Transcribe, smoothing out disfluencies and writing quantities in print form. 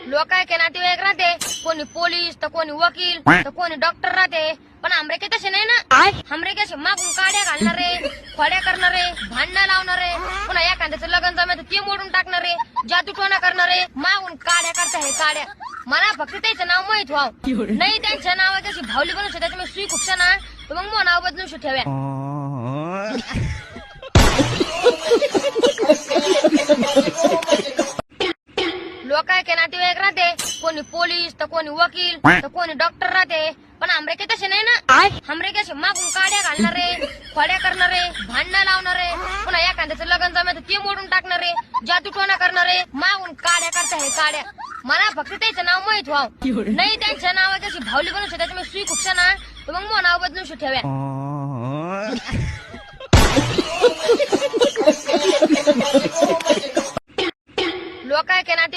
लोकांचे नातेवाईक राहते, कोणी पोलीस तर कोणी वकील तर कोणी डॉक्टर राहते. पण आमरेके तसे नाही ना. आमरेके असे मागून काड्या घालणारे, खोड्या करणारे, भांडणं लावणारे, पुन्हा एखाद्याचं लग्न जमलं ते मोडून टाकणारे, जादूटोना करणारे, मागून काड्या करता हे काड्या. मला फक्त त्याचं नाव माहित व्हाव नाही. त्यांच्या नावाची अशी भावली बनवू शकते त्याच्यामुळे सुई खुपसा ना तर मग मग नाव बदलू शकतो ठेव्या. लोकांचे नातेवाईक राहते, कोणी पोलीस तर कोणी वकील तर कोणी डॉक्टर राहते. पण आमरेके तसे नाही ना. आमरेके असे मागून काड्या घालणारे, खोड्या करणारे, भांडणं लावणारे, पुन्हा एखाद्याचं लग्न जमलं ते मोडून टाकणारे, जादूटोना करणारे, मागून काड्या करता हे काड्या. मला फक्त त्याचं नाव माहित व्हाव नाही. त्यांच्या नावाची अशी भावली बनवू शकते त्याच्यामुळे सुई खुपसा ना तर मग मग नाव बदलू शकतो ठेव्या. लोकांचे नाते